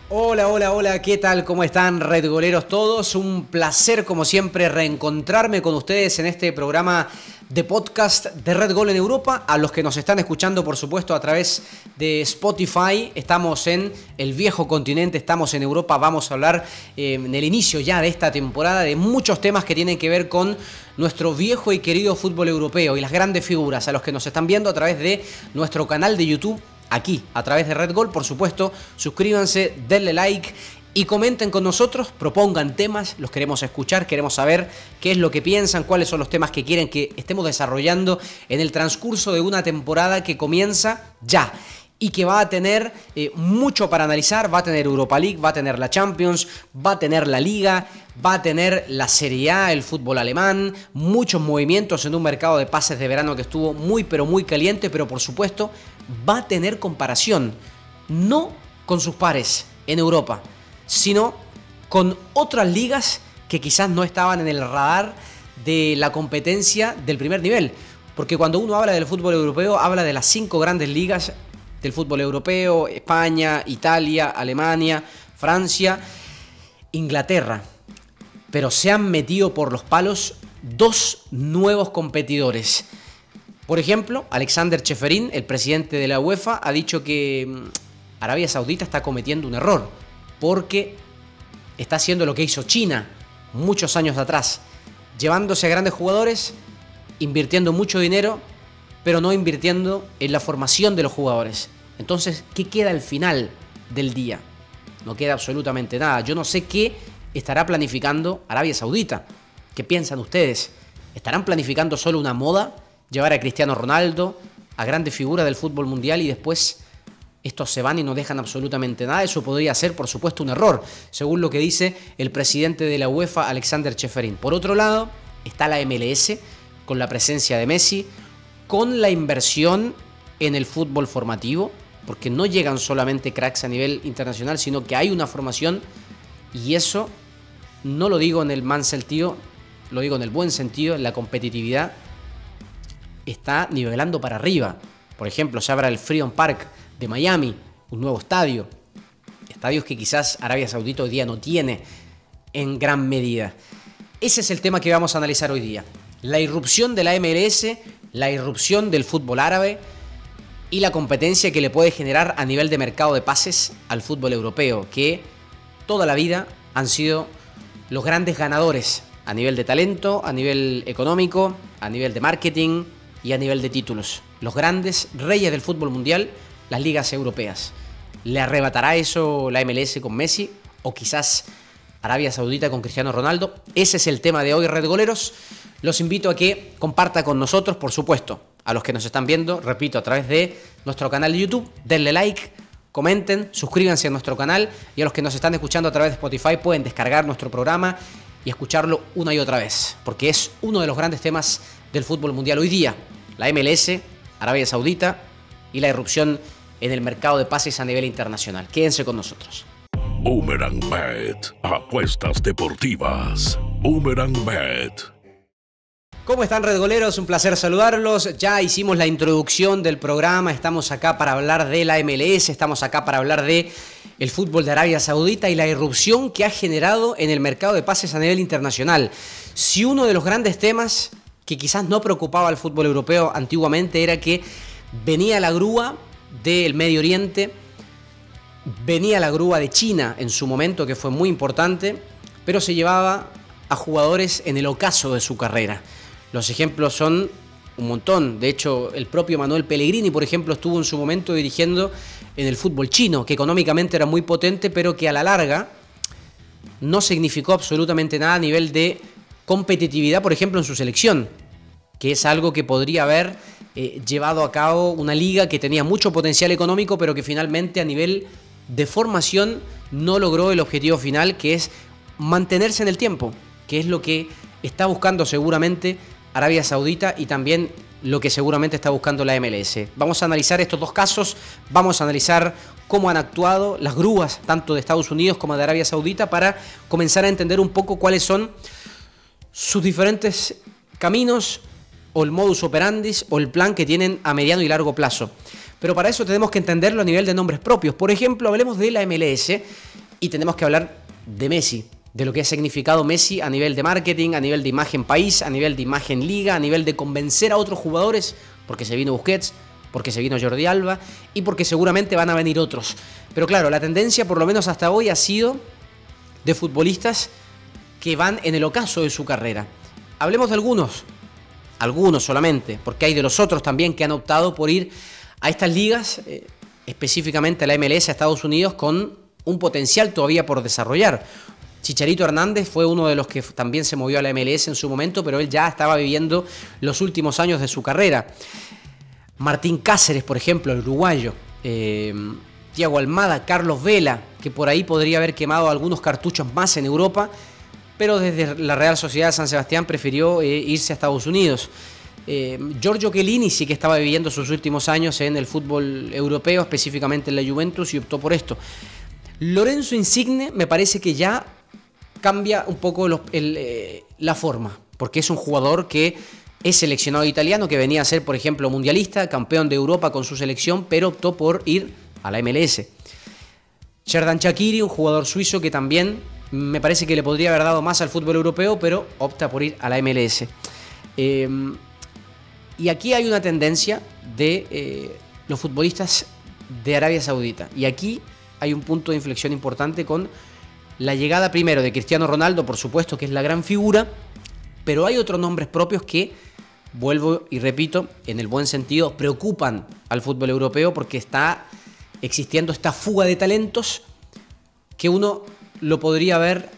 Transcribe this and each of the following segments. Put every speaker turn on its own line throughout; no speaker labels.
Hola, hola, hola, ¿qué tal? ¿Cómo están, Red Goleros todos? Un placer, como siempre, reencontrarme con ustedes en este programa de podcast de Red Gol en Europa. A los que nos están escuchando, por supuesto, a través de Spotify. Estamos en el viejo continente, estamos en Europa. Vamos a hablar en el inicio ya de esta temporada de muchos temas que tienen que ver con nuestro viejo y querido fútbol europeo y las grandes figuras. A los que nos están viendo a través de nuestro canal de YouTube, aquí, a través de Red Gol, por supuesto, suscríbanse, denle like y comenten con nosotros, propongan temas, los queremos escuchar, queremos saber qué es lo que piensan, cuáles son los temas que quieren que estemos desarrollando en el transcurso de una temporada que comienza ya y que va a tener mucho para analizar. Va a tener Europa League, va a tener la Champions, va a tener la Liga, va a tener la Serie A, el fútbol alemán, muchos movimientos en un mercado de pases de verano que estuvo muy pero muy caliente, pero por supuesto va a tener comparación, no con sus pares en Europa, sino con otras ligas que quizás no estaban en el radar de la competencia del primer nivel. Porque cuando uno habla del fútbol europeo, habla de las 5 grandes ligas del fútbol europeo: España, Italia, Alemania, Francia, Inglaterra. Pero se han metido por los palos 2 nuevos competidores. Por ejemplo, Alexander Čeferin, el presidente de la UEFA, ha dicho que Arabia Saudita está cometiendo un error porque está haciendo lo que hizo China muchos años atrás, llevándose a grandes jugadores, invirtiendo mucho dinero, pero no invirtiendo en la formación de los jugadores. Entonces, ¿qué queda al final del día? No queda absolutamente nada. Yo no sé qué estará planificando Arabia Saudita. ¿Qué piensan ustedes? ¿Estarán planificando solo una moda? Llevar a Cristiano Ronaldo, a grandes figuras del fútbol mundial, y después estos se van y no dejan absolutamente nada. Eso podría ser, por supuesto, un error, según lo que dice el presidente de la UEFA, Alexander Čeferin. Por otro lado, está la MLS, con la presencia de Messi, con la inversión en el fútbol formativo, porque no llegan solamente cracks a nivel internacional, sino que hay una formación, y eso no lo digo en el mal sentido, lo digo en el buen sentido, en la competitividad. Está nivelando para arriba. Por ejemplo, se abre el Freedom Park de Miami, un nuevo estadio. Estadios que quizás Arabia Saudita hoy día no tiene en gran medida. Ese es el tema que vamos a analizar hoy día. La irrupción de la MLS, la irrupción del fútbol árabe y la competencia que le puede generar a nivel de mercado de pases al fútbol europeo, que toda la vida han sido los grandes ganadores a nivel de talento, a nivel económico, a nivel de marketing y a nivel de títulos. Los grandes reyes del fútbol mundial, las ligas europeas. ¿Le arrebatará eso la MLS con Messi? ¿O quizás Arabia Saudita con Cristiano Ronaldo? Ese es el tema de hoy, Red Goleros. Los invito a que compartan con nosotros, por supuesto, a los que nos están viendo, repito, a través de nuestro canal de YouTube. Denle like, comenten, suscríbanse a nuestro canal, y a los que nos están escuchando a través de Spotify pueden descargar nuestro programa y escucharlo una y otra vez, porque es uno de los grandes temas del fútbol mundial hoy día: la MLS, Arabia Saudita y la irrupción en el mercado de pases a nivel internacional. Quédense con nosotros.
Boomerang Bet, apuestas deportivas. Boomerang Bet.
¿Cómo están, Red Goleros? Un placer saludarlos. Ya hicimos la introducción del programa. Estamos acá para hablar de la MLS, estamos acá para hablar de el fútbol de Arabia Saudita y la irrupción que ha generado en el mercado de pases a nivel internacional. Si uno de los grandes temas que quizás no preocupaba al fútbol europeo antiguamente era que venía la grúa del Medio Oriente, venía la grúa de China en su momento, que fue muy importante, pero se llevaba a jugadores en el ocaso de su carrera. Los ejemplos son un montón. De hecho, el propio Manuel Pellegrini, por ejemplo, estuvo en su momento dirigiendo en el fútbol chino, que económicamente era muy potente, pero que a la larga no significó absolutamente nada a nivel de competitividad, por ejemplo, en su selección, que es algo que podría haber llevado a cabo una liga que tenía mucho potencial económico, pero que finalmente a nivel de formación no logró el objetivo final, que es mantenerse en el tiempo, que es lo que está buscando seguramente Arabia Saudita y también lo que seguramente está buscando la MLS. Vamos a analizar estos dos casos, vamos a analizar cómo han actuado las grúas tanto de Estados Unidos como de Arabia Saudita para comenzar a entender un poco cuáles son sus diferentes caminos o el modus operandi o el plan que tienen a mediano y largo plazo. Pero para eso tenemos que entenderlo a nivel de nombres propios. Por ejemplo, hablemos de la MLS Y tenemos que hablar de Messi, de lo que ha significado Messi a nivel de marketing, a nivel de imagen país, a nivel de imagen liga, a nivel de convencer a otros jugadores, porque se vino Busquets, porque se vino Jordi Alba y porque seguramente van a venir otros. Pero claro, la tendencia por lo menos hasta hoy ha sido de futbolistas que van en el ocaso de su carrera. Hablemos de algunos solamente, porque hay de los otros también que han optado por ir a estas ligas, específicamente a la MLS, a Estados Unidos, con un potencial todavía por desarrollar. Chicharito Hernández fue uno de los que también se movió a la MLS en su momento, pero él ya estaba viviendo los últimos años de su carrera. Martín Cáceres, por ejemplo, el uruguayo. Thiago Almada, Carlos Vela, que por ahí podría haber quemado algunos cartuchos más en Europa, pero desde la Real Sociedad de San Sebastián prefirió irse a Estados Unidos. Giorgio Chiellini sí que estaba viviendo sus últimos años en el fútbol europeo, específicamente en la Juventus, y optó por esto. Lorenzo Insigne me parece que ya cambia un poco la forma, porque es un jugador que es seleccionado italiano, que venía a ser, por ejemplo, mundialista, campeón de Europa con su selección, pero optó por ir a la MLS. Xherdan Shaqiri, un jugador suizo que también me parece que le podría haber dado más al fútbol europeo, pero opta por ir a la MLS. Y aquí hay una tendencia de los futbolistas de Arabia Saudita. Y aquí hay un punto de inflexión importante con la llegada primero de Cristiano Ronaldo, por supuesto, que es la gran figura, pero hay otros nombres propios que, vuelvo y repito, en el buen sentido, preocupan al fútbol europeo porque está existiendo esta fuga de talentos que uno lo podría haber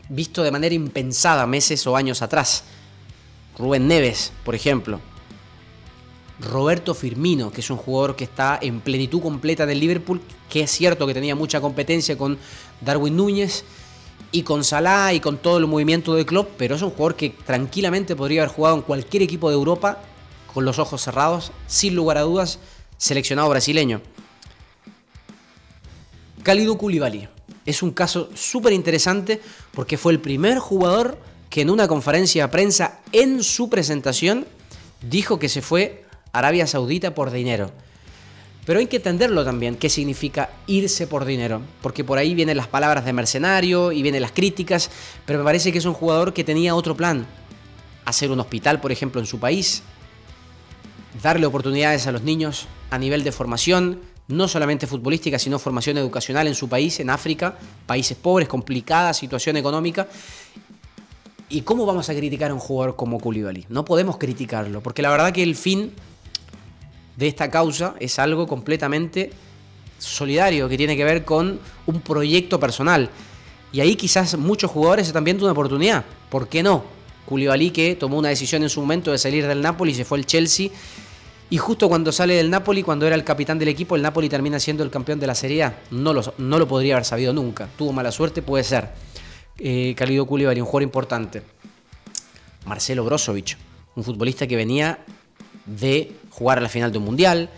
visto de manera impensada meses o años atrás. Rubén Neves, por ejemplo. Roberto Firmino, que es un jugador que está en plenitud completa del Liverpool, que es cierto que tenía mucha competencia con Darwin Núñez y con Salah y con todo el movimiento de Klopp, pero es un jugador que tranquilamente podría haber jugado en cualquier equipo de Europa con los ojos cerrados, sin lugar a dudas, seleccionado brasileño. Kalidou Koulibaly es un caso súper interesante porque fue el primer jugador que en una conferencia de prensa en su presentación dijo que se fue a Arabia Saudita por dinero. Pero hay que entenderlo también, qué significa irse por dinero, porque por ahí vienen las palabras de mercenario y vienen las críticas, pero me parece que es un jugador que tenía otro plan: hacer un hospital, por ejemplo, en su país, darle oportunidades a los niños a nivel de formación, no solamente futbolística, sino formación educacional en su país, en África, países pobres, complicada situación económica. ¿Y cómo vamos a criticar a un jugador como Koulibaly? No podemos criticarlo, porque la verdad que el fin de esta causa es algo completamente solidario, que tiene que ver con un proyecto personal. Y ahí quizás muchos jugadores están viendo una oportunidad. ¿Por qué no? Koulibaly, que tomó una decisión en su momento de salir del Napoli, se fue al Chelsea, y justo cuando sale del Napoli, cuando era el capitán del equipo, el Napoli termina siendo el campeón de la Serie A. No lo podría haber sabido nunca. Tuvo mala suerte, puede ser. Kalidou Koulibaly, un jugador importante. Marcelo Brozovic, un futbolista que venía de jugar a la final de un mundial,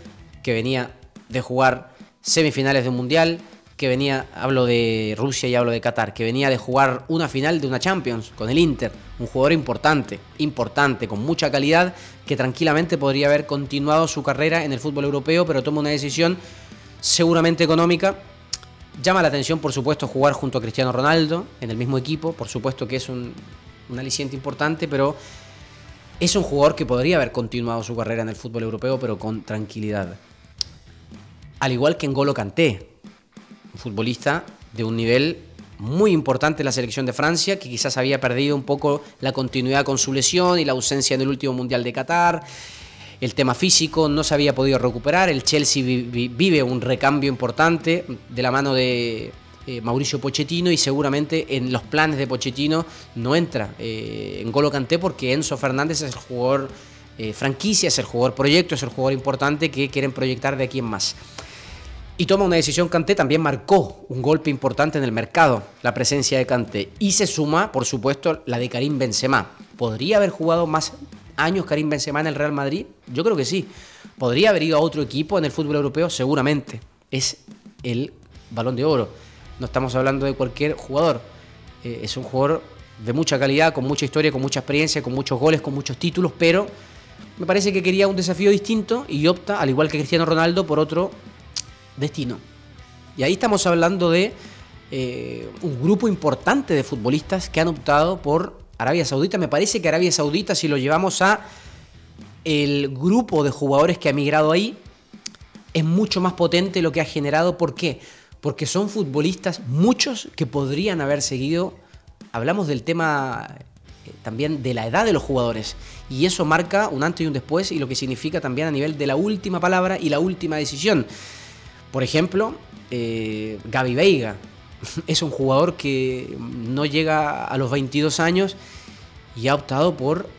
que venía de jugar semifinales de un mundial, que venía, hablo de Rusia y hablo de Qatar, que venía de jugar una final de una Champions con el Inter. Un jugador importante, con mucha calidad, que tranquilamente podría haber continuado su carrera en el fútbol europeo, pero toma una decisión seguramente económica. Llama la atención, por supuesto, jugar junto a Cristiano Ronaldo en el mismo equipo. Por supuesto que es un aliciente importante, pero es un jugador que podría haber continuado su carrera en el fútbol europeo, pero con tranquilidad. Al igual que N'Golo Kanté, un futbolista de un nivel muy importante en la selección de Francia, que quizás había perdido un poco la continuidad con su lesión y la ausencia en el último Mundial de Qatar. El tema físico no se había podido recuperar. El Chelsea vive un recambio importante de la mano de Mauricio Pochettino, y seguramente en los planes de Pochettino no entra N'Golo Kanté, porque Enzo Fernández es el jugador franquicia, es el jugador proyecto, es el jugador importante que quieren proyectar de aquí en más. Y toma una decisión Kanté, también marcó un golpe importante en el mercado, la presencia de Kanté. Y se suma, por supuesto, la de Karim Benzema. ¿Podría haber jugado más años Karim Benzema en el Real Madrid? Yo creo que sí. ¿Podría haber ido a otro equipo en el fútbol europeo? Seguramente. Es el Balón de Oro. No estamos hablando de cualquier jugador. Es un jugador de mucha calidad, con mucha historia, con mucha experiencia, con muchos goles, con muchos títulos, pero me parece que quería un desafío distinto y opta, al igual que Cristiano Ronaldo, por otro destino. Y ahí estamos hablando de un grupo importante de futbolistas que han optado por Arabia Saudita. Me parece que Arabia Saudita, si lo llevamos a el grupo de jugadores que ha migrado ahí, es mucho más potente lo que ha generado. ¿Por qué? Porque son futbolistas, muchos, que podrían haber seguido. Hablamos del tema también de la edad de los jugadores, y eso marca un antes y un después, y lo que significa también a nivel de la última palabra y la última decisión. Por ejemplo, Gabi Veiga es un jugador que no llega a los 22 años y ha optado por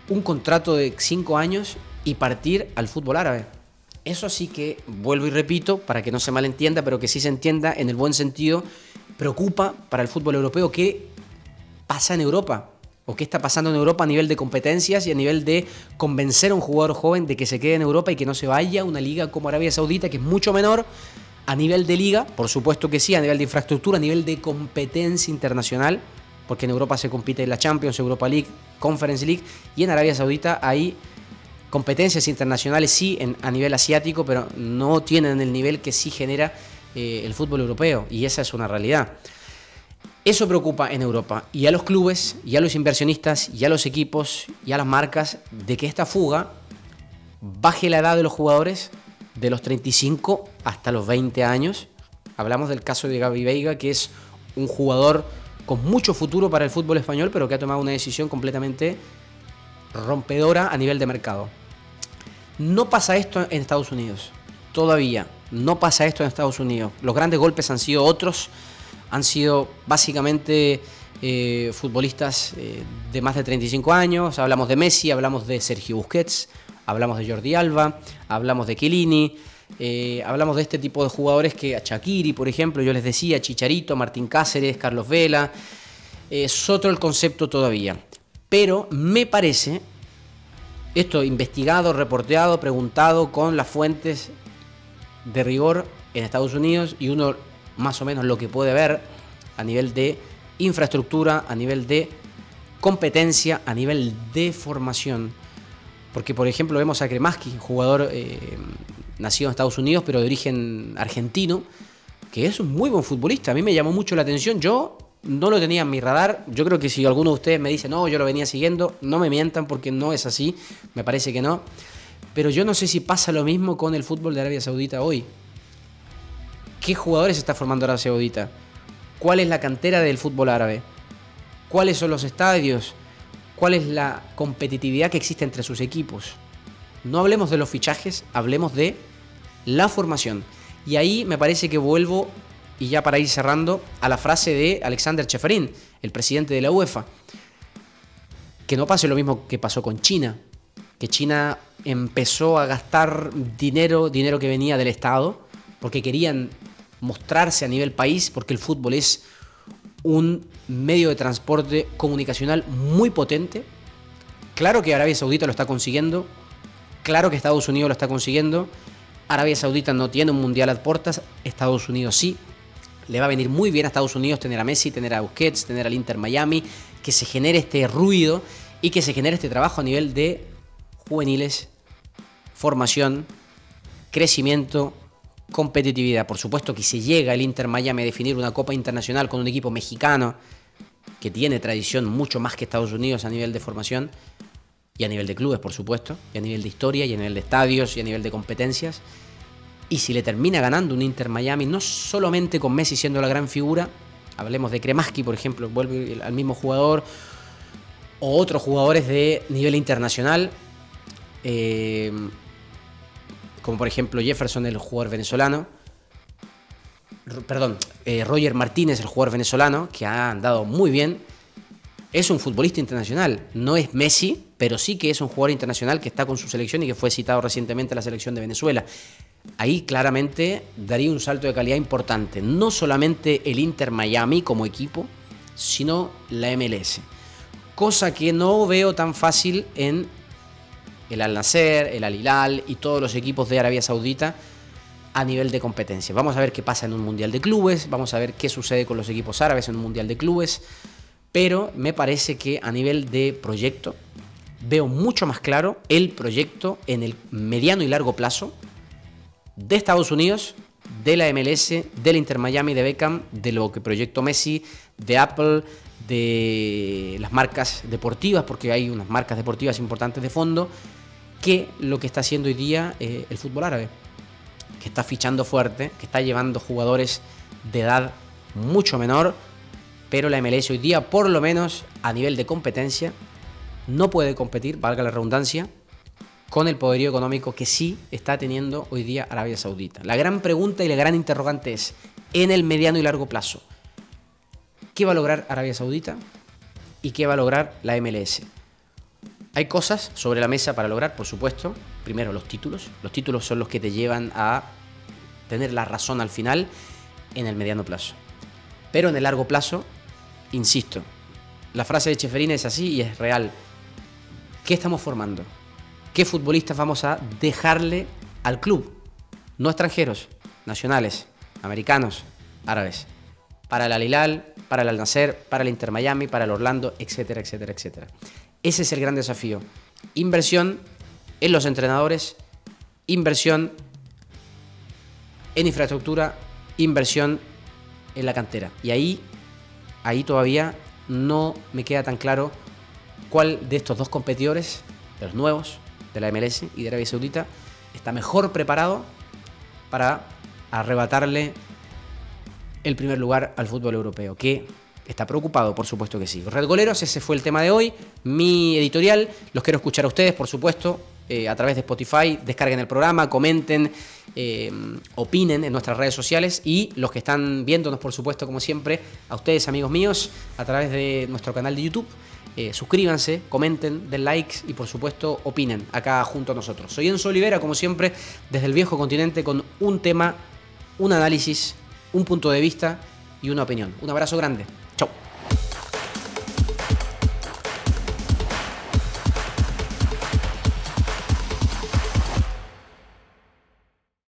un contrato de 5 años y partir al fútbol árabe. Eso sí que, vuelvo y repito, para que no se malentienda, pero que sí se entienda en el buen sentido, preocupa para el fútbol europeo. ¿Qué pasa en Europa? ¿O qué está pasando en Europa a nivel de competencias y a nivel de convencer a un jugador joven de que se quede en Europa y que no se vaya a una liga como Arabia Saudita, que es mucho menor a nivel de liga? Por supuesto que sí, a nivel de infraestructura, a nivel de competencia internacional, porque en Europa se compite en la Champions, Europa League, Conference League, y en Arabia Saudita hay competencias internacionales, sí, a nivel asiático, pero no tienen el nivel que sí genera el fútbol europeo, y esa es una realidad. Eso preocupa en Europa, y a los clubes, y a los inversionistas, y a los equipos, y a las marcas, de que esta fuga baje la edad de los jugadores de los 35 hasta los 20 años. Hablamos del caso de Gabi Veiga, que es un jugador con mucho futuro para el fútbol español, pero que ha tomado una decisión completamente rompedora a nivel de mercado. No pasa esto en Estados Unidos, todavía no pasa esto en Estados Unidos. Los grandes golpes han sido otros, han sido básicamente futbolistas de más de 35 años. Hablamos de Messi, hablamos de Sergio Busquets, hablamos de Jordi Alba, hablamos de Chiellini, hablamos de este tipo de jugadores que a Shaqiri, por ejemplo, yo les decía, Chicharito, Martín Cáceres, Carlos Vela. Es otro el concepto todavía. Pero me parece, esto investigado, reporteado, preguntado con las fuentes de rigor en Estados Unidos, y uno más o menos lo que puede ver a nivel de infraestructura, a nivel de competencia, a nivel de formación. Porque, por ejemplo, vemos a Kremaski, jugador nacido en Estados Unidos, pero de origen argentino, que es un muy buen futbolista. A mí me llamó mucho la atención. Yo no lo tenía en mi radar. Yo creo que si alguno de ustedes me dice, no, yo lo venía siguiendo, no me mientan, porque no es así. Me parece que no. Pero yo no sé si pasa lo mismo con el fútbol de Arabia Saudita hoy. ¿Qué jugadores está formando Arabia Saudita? ¿Cuál es la cantera del fútbol árabe? ¿Cuáles son los estadios? ¿Cuál es la competitividad que existe entre sus equipos? No hablemos de los fichajes, hablemos de la formación. Y ahí me parece que vuelvo, y ya para ir cerrando, a la frase de Alexander Ceferin, el presidente de la UEFA. Que no pase lo mismo que pasó con China. Que China empezó a gastar dinero que venía del Estado, porque querían mostrarse a nivel país, porque el fútbol es un medio de transporte comunicacional muy potente. Claro que Arabia Saudita lo está consiguiendo, claro que Estados Unidos lo está consiguiendo. Arabia Saudita no tiene un mundial a puertas, Estados Unidos sí. Le va a venir muy bien a Estados Unidos tener a Messi, tener a Busquets, tener al Inter Miami, que se genere este ruido y que se genere este trabajo a nivel de juveniles, formación, crecimiento, competitividad. Por supuesto que si llega el Inter Miami a definir una Copa Internacional con un equipo mexicano que tiene tradición mucho más que Estados Unidos a nivel de formación y a nivel de clubes, por supuesto, y a nivel de historia, y a nivel de estadios, y a nivel de competencias, y si le termina ganando un Inter Miami, no solamente con Messi siendo la gran figura, hablemos de Kremaski, por ejemplo, vuelve al mismo jugador, o otros jugadores de nivel internacional, como por ejemplo Jefferson, el jugador venezolano, Roger Martínez, el jugador venezolano, que ha andado muy bien. Es un futbolista internacional, no es Messi, pero sí que es un jugador internacional que está con su selección y que fue citado recientemente a la selección de Venezuela. Ahí claramente daría un salto de calidad importante, no solamente el Inter Miami como equipo, sino la MLS. Cosa que no veo tan fácil en el Al Nassr, el Al Hilal y todos los equipos de Arabia Saudita a nivel de competencia. Vamos a ver qué pasa en un mundial de clubes, vamos a ver qué sucede con los equipos árabes en un mundial de clubes, pero me parece que a nivel de proyecto veo mucho más claro el proyecto en el mediano y largo plazo de Estados Unidos de la MLS, del Inter Miami, de Beckham, de lo que proyectó Messi, de Apple, de las marcas deportivas, porque hay unas marcas deportivas importantes de fondo, que lo que está haciendo hoy día el fútbol árabe, que está fichando fuerte, que está llevando jugadores de edad mucho menor, pero la MLS hoy día, por lo menos a nivel de competencia, no puede competir, valga la redundancia, con el poderío económico que sí está teniendo hoy día Arabia Saudita. La gran pregunta y la gran interrogante es, en el mediano y largo plazo, ¿qué va a lograr Arabia Saudita y qué va a lograr la MLS? Hay cosas sobre la mesa para lograr, por supuesto. Primero, los títulos. Los títulos son los que te llevan a tener la razón al final en el mediano plazo. Pero en el largo plazo, insisto, la frase de Ceferin es así y es real. ¿Qué estamos formando? ¿Qué futbolistas vamos a dejarle al club? No extranjeros, nacionales, americanos, árabes. Para el Al Hilal, para el Al Nasser, para el Inter Miami, para el Orlando, etcétera, etcétera, etcétera. Ese es el gran desafío. Inversión en los entrenadores, inversión en infraestructura, inversión en la cantera. Y ahí todavía no me queda tan claro cuál de estos dos competidores, de los nuevos, de la MLS y de Arabia Saudita, está mejor preparado para arrebatarle el primer lugar al fútbol europeo, que está preocupado, por supuesto que sí. Red Goleros, ese fue el tema de hoy, mi editorial. Los quiero escuchar a ustedes, por supuesto, a través de Spotify. Descarguen el programa, comenten, opinen en nuestras redes sociales, y los que están viéndonos, por supuesto, como siempre, a ustedes, amigos míos, a través de nuestro canal de YouTube. Suscríbanse, comenten, den likes y, por supuesto, opinen acá junto a nosotros. Soy Enzo Olivera, como siempre, desde el viejo continente, con un tema, un análisis, un punto de vista y una opinión. Un abrazo grande.